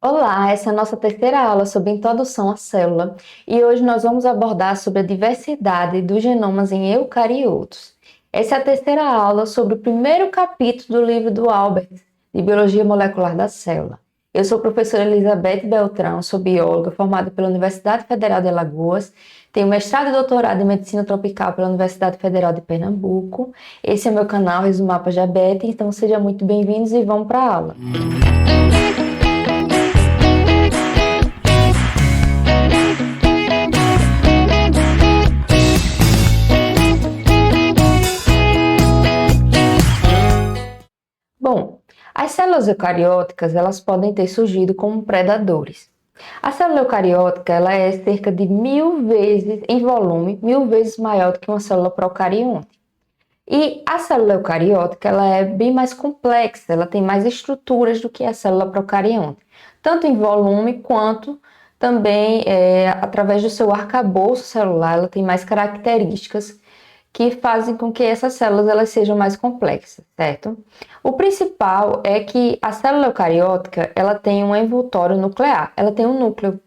Olá, essa é a nossa terceira aula sobre introdução à célula e hoje nós vamos abordar sobre a diversidade dos genomas em eucariotos. Essa é a terceira aula sobre o primeiro capítulo do livro do Albert, de Biologia Molecular da Célula. Eu sou a professora Elizabeth Beltrão, sou bióloga formada pela Universidade Federal de Alagoas, tenho mestrado e doutorado em Medicina Tropical pela Universidade Federal de Pernambuco. Esse é meu canal Resumapa Diabetes, então sejam muito bem-vindos e vamos para a aula. Bom, as células eucarióticas elas podem ter surgido como predadores. A célula eucariótica ela é cerca de 1000 vezes em volume, 1000 vezes maior do que uma célula procarionte. E a célula eucariótica ela é bem mais complexa, ela tem mais estruturas do que a célula procarionte, tanto em volume quanto também através do seu arcabouço celular, ela tem mais características que fazem com que essas células elas sejam mais complexas, certo? O principal é que a célula eucariótica ela tem um envoltório nuclear, ela tem um núcleo.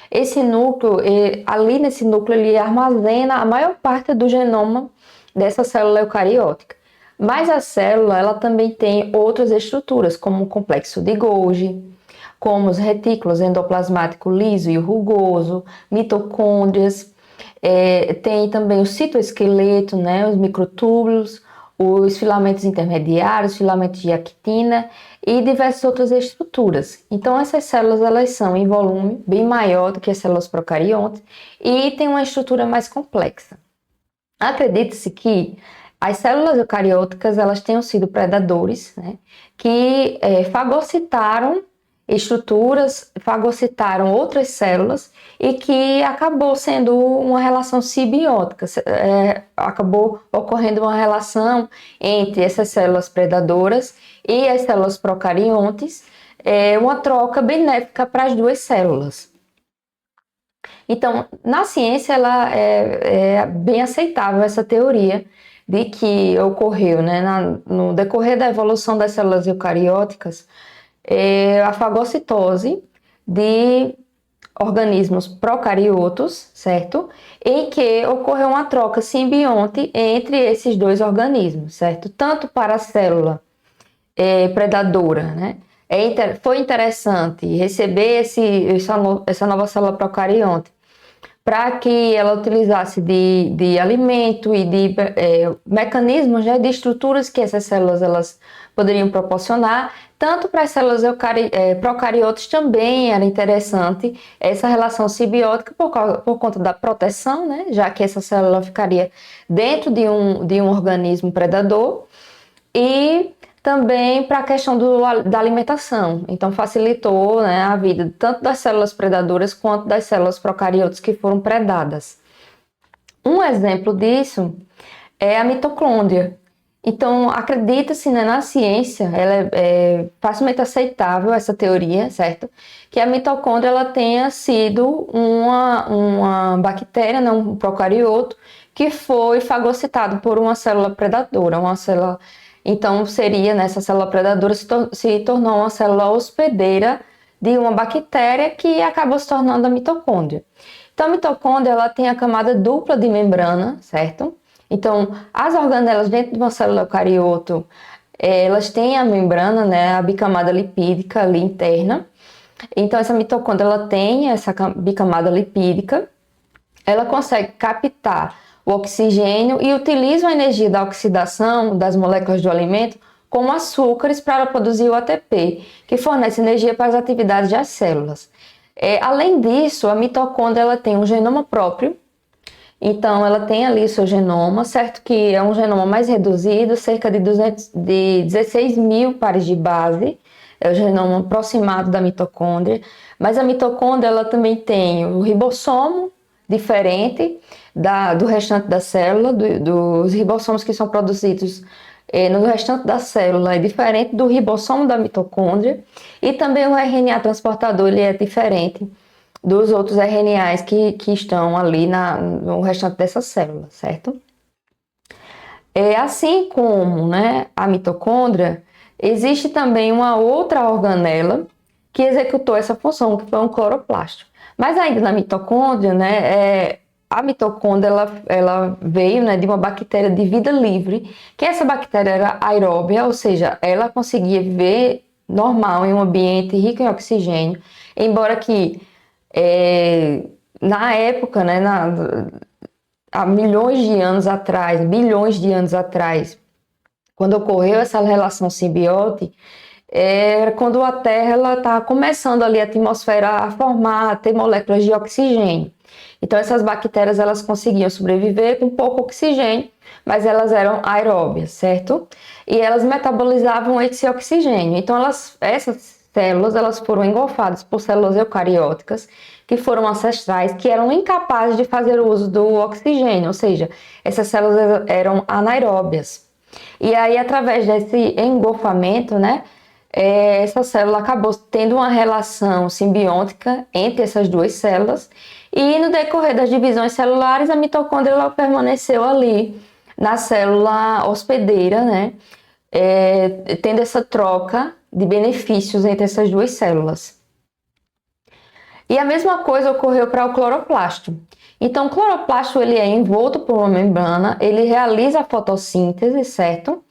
Esse núcleo, ali nesse núcleo, ele armazena a maior parte do genoma dessa célula eucariótica. Mas a célula ela também tem outras estruturas, como o complexo de Golgi, como os retículos endoplasmático liso e rugoso, mitocôndrias, tem também o citoesqueleto, né, os microtúbulos, os filamentos intermediários, filamentos de actina e diversas outras estruturas. Então essas células elas são em volume bem maior do que as células procariontes e tem uma estrutura mais complexa. Acredita-se que as células eucarióticas elas tenham sido predadores, né, que fagocitaram estruturas, fagocitaram outras células e que acabou sendo uma relação simbiótica, acabou ocorrendo uma relação entre essas células predadoras e as células procariontes, uma troca benéfica para as duas células. Então, na ciência, ela é bem aceitável essa teoria de que ocorreu, né, no decorrer da evolução das células eucarióticas, a fagocitose de organismos procariotos, certo? Em que ocorreu uma troca simbionte entre esses dois organismos, certo? Tanto para a célula predadora, né? Foi interessante receber essa nova célula procarionte para que ela utilizasse de alimento e de mecanismos, né, de estruturas que essas células elas poderiam proporcionar, tanto para as células procariotas também era interessante essa relação simbiótica por conta da proteção, né, já que essa célula ficaria dentro de um organismo predador, e também para a questão da alimentação. Então facilitou, né, a vida tanto das células predadoras quanto das células procariotas que foram predadas. Um exemplo disso é a mitocôndria. Então acredita-se, né, na ciência, ela é facilmente aceitável essa teoria, certo? Que a mitocôndria ela tenha sido uma bactéria, né, um procarioto, que foi fagocitado por uma célula predadora, uma célula. Então, seria, nessa célula predadora se tornou uma célula hospedeira de uma bactéria que acabou se tornando a mitocôndria. Então, a mitocôndria ela tem a camada dupla de membrana, certo? Então, as organelas dentro de uma célula eucarioto, elas têm a membrana, né, a bicamada lipídica ali interna. Então, essa mitocôndria ela tem essa bicamada lipídica, ela consegue captar o oxigênio e utiliza a energia da oxidação das moléculas do alimento como açúcares para produzir o ATP, que fornece energia para as atividades das células. Além disso, a mitocôndria ela tem um genoma próprio, então ela tem ali o seu genoma, certo que é um genoma mais reduzido, cerca de 16 mil pares de base, é o genoma aproximado da mitocôndria, mas a mitocôndria ela também tem o ribossomo, diferente do restante da célula, dos ribossomos que são produzidos no restante da célula, é diferente do ribossomo da mitocôndria, e também o RNA transportador ele é diferente dos outros RNAs que estão ali no restante dessa célula, certo? Assim como, né, a mitocôndria, existe também uma outra organela que executou essa função, que foi um cloroplasto. Mas ainda na mitocôndria, né, a mitocôndria ela veio, né, de uma bactéria de vida livre, que essa bactéria era aeróbia, ou seja, ela conseguia viver normal em um ambiente rico em oxigênio, embora que na época, né, há milhões de anos atrás, bilhões de anos atrás, quando ocorreu essa relação simbiótica, era quando a Terra estava começando ali a atmosfera a formar, a ter moléculas de oxigênio. Então essas bactérias elas conseguiam sobreviver com pouco oxigênio, mas elas eram aeróbias, certo? E elas metabolizavam esse oxigênio. Então essas células elas foram engolfadas por células eucarióticas que foram ancestrais, que eram incapazes de fazer uso do oxigênio, ou seja, essas células eram anaeróbias. E aí, através desse engolfamento, né, essa célula acabou tendo uma relação simbiótica entre essas duas células e no decorrer das divisões celulares, a mitocôndria ela permaneceu ali na célula hospedeira, né, tendo essa troca de benefícios entre essas duas células. E a mesma coisa ocorreu para o cloroplasto. Então, o cloroplasto ele é envolto por uma membrana, ele realiza a fotossíntese, certo?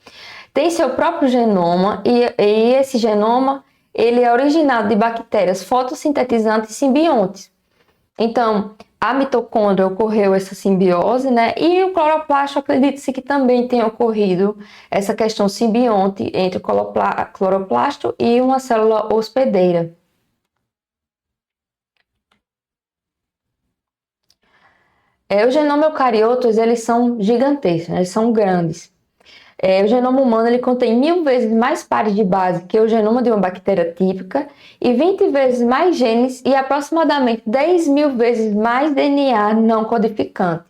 Tem seu próprio genoma e esse genoma ele é originado de bactérias fotossintetizantes e simbiontes. Então, a mitocôndria ocorreu essa simbiose, né? E o cloroplasto acredita-se que também tenha ocorrido essa questão simbionte entre o cloroplasto e uma célula hospedeira. Os genomas eucariotos, eles são gigantescos, né? Eles são grandes. O genoma humano ele contém 1000 vezes mais pares de base que o genoma de uma bactéria típica e 20 vezes mais genes e aproximadamente 10.000 vezes mais DNA não codificante.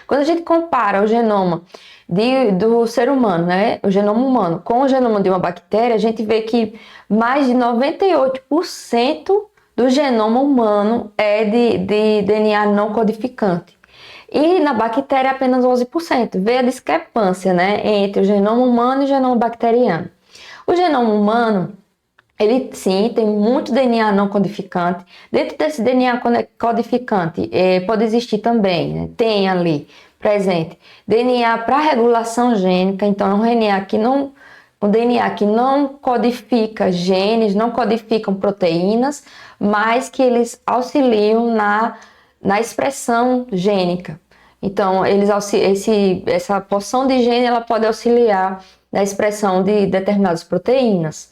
Quando a gente compara o genoma do ser humano, né, o genoma humano, com o genoma de uma bactéria, a gente vê que mais de 98% do genoma humano é de DNA não codificante. E na bactéria apenas 11%. Vê a discrepância, né, entre o genoma humano e o genoma bacteriano. O genoma humano, ele sim tem muito DNA não codificante. Dentro desse DNA codificante pode existir também, né, tem ali presente DNA para regulação gênica. Então é um DNA que não codifica genes, não codificam proteínas, mas que eles auxiliam na expressão gênica. Então, essa porção de gene ela pode auxiliar na expressão de determinadas proteínas.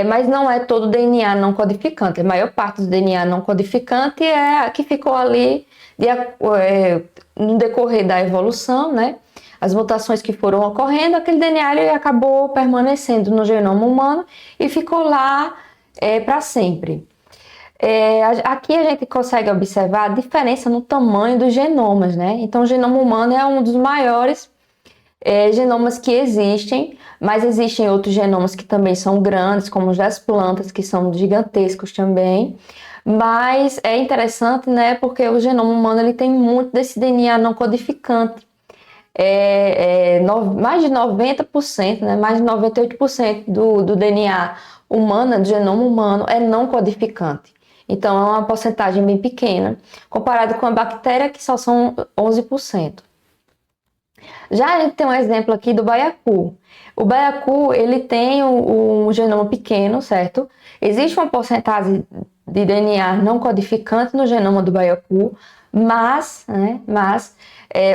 Mas não é todo DNA não codificante. A maior parte do DNA não codificante é a que ficou ali no decorrer da evolução, né? As mutações que foram ocorrendo, aquele DNA ele acabou permanecendo no genoma humano e ficou lá para sempre. Aqui a gente consegue observar a diferença no tamanho dos genomas, né? Então, o genoma humano é um dos maiores genomas que existem, mas existem outros genomas que também são grandes, como os das plantas, que são gigantescos também. Mas é interessante, né? Porque o genoma humano ele tem muito desse DNA não codificante. Mais de 90%, né? Mais de 98% do DNA humano, do genoma humano, é não codificante. Então, é uma porcentagem bem pequena, comparado com a bactéria, que só são 11%. Já a gente tem um exemplo aqui do baiacu. O baiacu, ele tem um genoma pequeno, certo? Existe uma porcentagem de DNA não codificante no genoma do baiacu, mas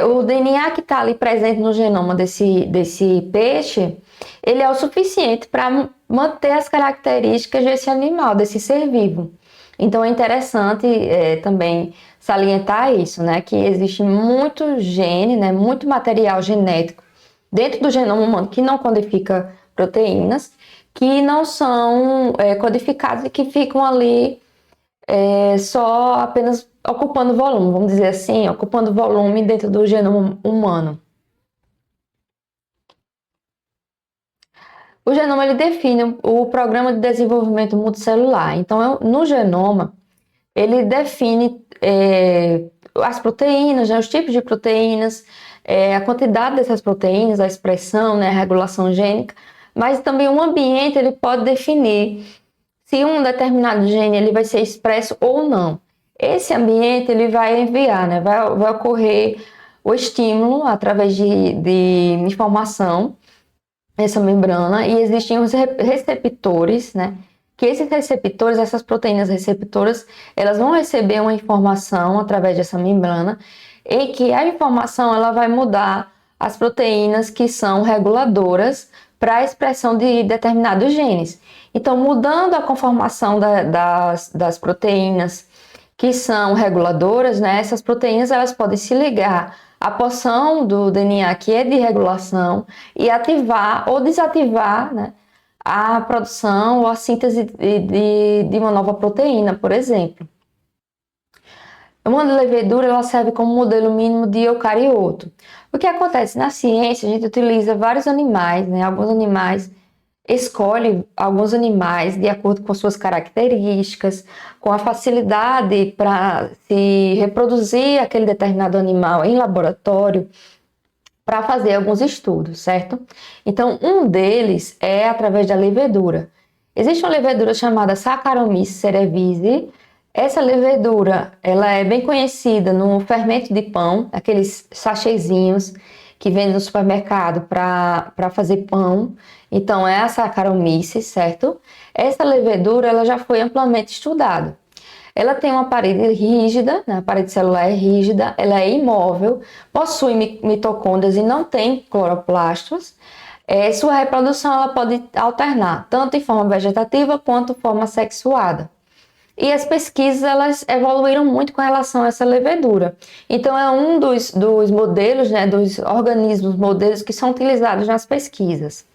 o DNA que está ali presente no genoma desse peixe, ele é o suficiente para manter as características desse animal, desse ser vivo. Então é interessante também salientar isso, né? Que existe muito gene, né? Muito material genético dentro do genoma humano que não codifica proteínas, que não são codificados e que ficam ali só apenas ocupando volume, vamos dizer assim, ocupando volume dentro do genoma humano. O genoma ele define o programa de desenvolvimento multicelular. Então, no genoma, ele define as proteínas, né, os tipos de proteínas, a quantidade dessas proteínas, a expressão, né, a regulação gênica, mas também o ambiente ele pode definir se um determinado gene ele vai ser expresso ou não. Esse ambiente ele vai enviar, né? Vai ocorrer o estímulo através de informação, essa membrana, e existem os receptores, né? Que esses receptores, essas proteínas receptoras, elas vão receber uma informação através dessa membrana, e que a informação ela vai mudar as proteínas que são reguladoras para a expressão de determinados genes. Então, mudando a conformação das proteínas que são reguladoras, né? Essas proteínas elas podem se ligar à porção do DNA que é de regulação e ativar ou desativar, né, a produção ou a síntese de uma nova proteína, por exemplo. Uma levedura ela serve como modelo mínimo de eucarioto. O que acontece na ciência, a gente utiliza vários animais, né? Alguns animais escolhe alguns animais de acordo com suas características, com a facilidade para se reproduzir aquele determinado animal em laboratório, para fazer alguns estudos, certo? Então, um deles é através da levedura. Existe uma levedura chamada Saccharomyces cerevisiae. Essa levedura, ela é bem conhecida no fermento de pão, aqueles sachêzinhos que vendem no supermercado para fazer pão. Então, é a Saccharomyces, certo? Essa levedura, ela já foi amplamente estudada. Ela tem uma parede rígida, né? A parede celular é rígida, ela é imóvel, possui mitocôndrias e não tem cloroplastos. Sua reprodução ela pode alternar, tanto em forma vegetativa quanto em forma sexuada. E as pesquisas elas evoluíram muito com relação a essa levedura. Então, é um dos modelos, né, dos organismos modelos que são utilizados nas pesquisas.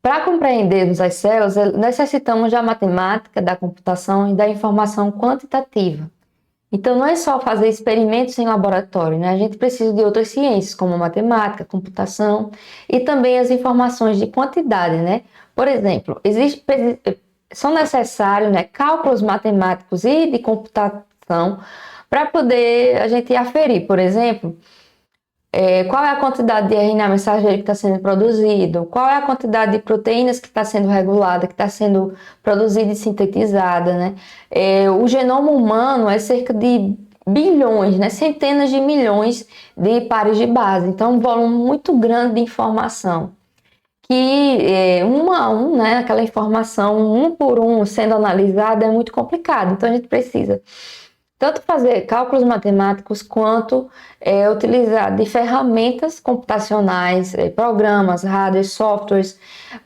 Para compreendermos as células, necessitamos da matemática, da computação e da informação quantitativa. Então, não é só fazer experimentos em laboratório, né? A gente precisa de outras ciências, como matemática, computação e também as informações de quantidade, né? Por exemplo, são necessários, né, cálculos matemáticos e de computação para poder a gente aferir, por exemplo, qual é a quantidade de RNA mensageiro que está sendo produzido, qual é a quantidade de proteínas que está sendo regulada, que está sendo produzida e sintetizada, né? O genoma humano é cerca de bilhões, né? Centenas de milhões de pares de base, então um volume muito grande de informação, que um a um, né? Aquela informação um por um sendo analisada é muito complicado, então a gente precisa tanto fazer cálculos matemáticos quanto utilizar de ferramentas computacionais, programas, hardware, softwares,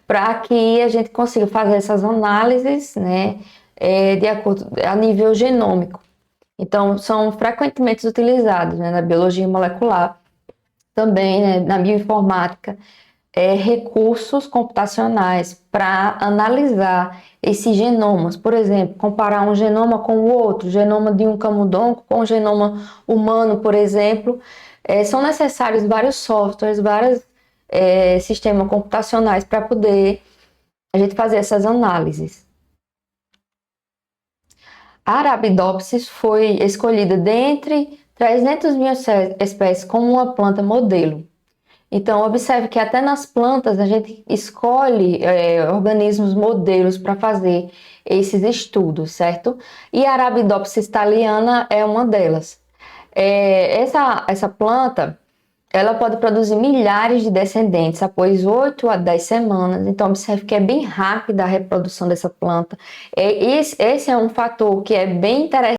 para que a gente consiga fazer essas análises, né, de acordo a nível genômico. Então, são frequentemente utilizados, né, na biologia molecular, também, né, na bioinformática, recursos computacionais para analisar esses genomas. Por exemplo, comparar um genoma com o outro, o genoma de um camundongo com o genoma humano, por exemplo. São necessários vários softwares, vários sistemas computacionais para poder a gente fazer essas análises. A Arabidopsis foi escolhida dentre 300 mil espécies como uma planta modelo. Então, observe que até nas plantas a gente escolhe organismos modelos para fazer esses estudos, certo? E a Arabidopsis thaliana é uma delas. Essa planta, ela pode produzir milhares de descendentes após 8 a 10 semanas. Então, observe que é bem rápida a reprodução dessa planta. Esse é um fator que é bem interessante